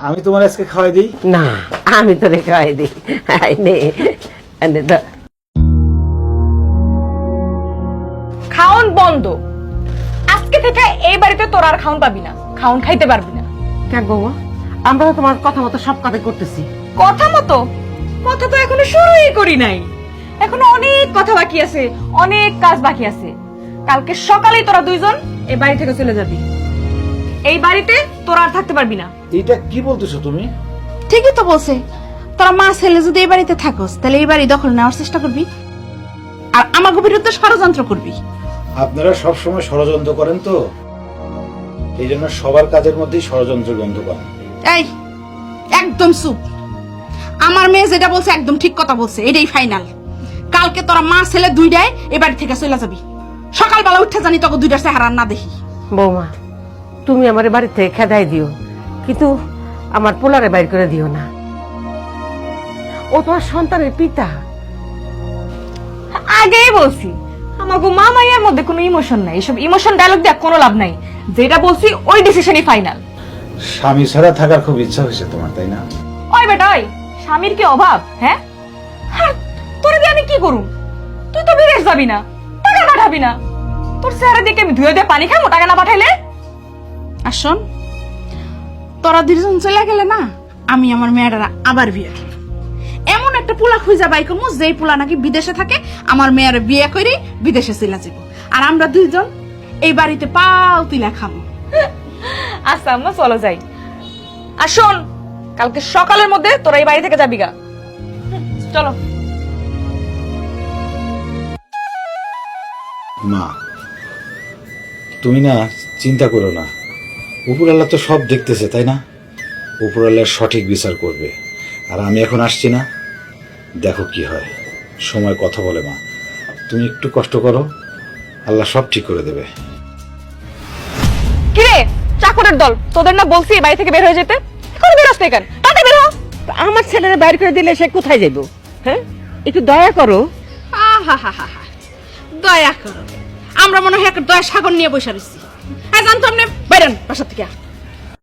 আমি তোমার আজকে খাওয়াই দিই। না, আমি তোরে খাওয়াই দিই। আই নে, এনে দাও। খাওন বন্ধ। আজকে থেকে এই বাড়িতে তোর আর খাওন পাবি না, খাওন খাইতে পারবি না। কেন বৌমা, আমরা তো তোমার কথা মতো সব কাজ করতেছি। কথা মতো? কথা তো এখনো শুরুই করি নাই, এখনো অনেক কথা বাকি আছে, অনেক কাজ বাকি আছে। কালকে সকালেই তোরা দুইজন এই বাড়ি থেকে চলে যাবি। এই বাড়িতে তোরা আর থাকতে পারবি না। এইটা কি বলতেছো তুমি? ঠিকই তো বলছে, তোরা মা ছেলে যদি এই বাড়িতে থাকোস তাহলে এই বাড়ি দখল নেওয়ার চেষ্টা করবি আর আমাকে বিরুদ্ধে ষড়যন্ত্র করবি। আপনারা সব সময় ষড়যন্ত্র করেন তো, এই জন্য সবার কাজের মধ্যেই ষড়যন্ত্র গন্ধ পান। এই একদম চুপ। আমার মেয়ে যেটা বলছে একদম ঠিক কথা বলছে, এটাই ফাইনাল। কালকে তোরা মা ছেলে দুইটাই এই বাড়ি থেকে চলে যাবি। সকালবেলা উঠে জানি তোকে দুইটার চেহারা না দেখি। বৌমা, তুমি আমার বাড়ি থেকে খেদাই দিও, কিন্তু আমার পোলারে বাইর করে দিও না। ও তোমার সন্তানের পিতা। আগেই বলছি আমার গো মামাইয়ার মধ্যে কোনো ইমোশন নাই, এসব ইমোশন ডায়লগ দিয়ে কোনো লাভ নাই। যেটা বলছি ওই ডিসিশনই ফাইনাল। স্বামী ছাড়া থাকার খুব ইচ্ছা হয়েছে তোমার, তাই না? ওই বেটা ওই, স্বামীর কি অভাব? হ্যাঁ, তোরে দিয়ে আমি কি করুম? তুই তো বিদেশ যাবি না, টাকা পাঠাবি না। তোর চেহারা দিকে আমি ধুয়ে দিয়ে পানি খাবো টাকা না পাঠাইলে? আর শোন, তোরা দুজন চলে গেলে না, আমি আমার মেয়েরা আবার বিয়ে করব। এমন একটা পোলা খুঁজা বাই করবো যেই পোলা নাকি বিদেশে থাকে, আমার মেয়ের বিয়ে করে বিদেশে চলে যাব, আর আমরা দুইজন এই বাড়িতে পাও তুলা খাবো। আচ্ছা আম্মা চলো যাই। আর শোন, কালকে সকালের মধ্যে তোরা এই বাড়ি থেকে যাবি গা। চলো। মা, তুমি না চিন্তা করো না, উপরওয়ালা তো সব দেখতেছে, তাই না? উপরওয়ালা সঠিক বিচার করবে। আর আমি এখন আসছি না, দেখো কি হয়। সময় কথা বলে মা, তুমি একটু কষ্ট করো, আল্লাহ সব ঠিক করে দেবে। কিরে চাকরের দল, তোদের না বলছি এই বাড়ি থেকে বের হয়ে যেতে? এখন বের হস কেন? তাতে বের হ। আমার ছেলেরা বাইর করে দিলে সে কোথায় যাইব? হ্যাঁ, একটু দয়া করো। আহা, দয়া করো। আমরা মনে হয় একটা দয়া সাগর নিয়ে বসে রয়েছি। জানতো আপনি বাইরেন বাসা থেকে।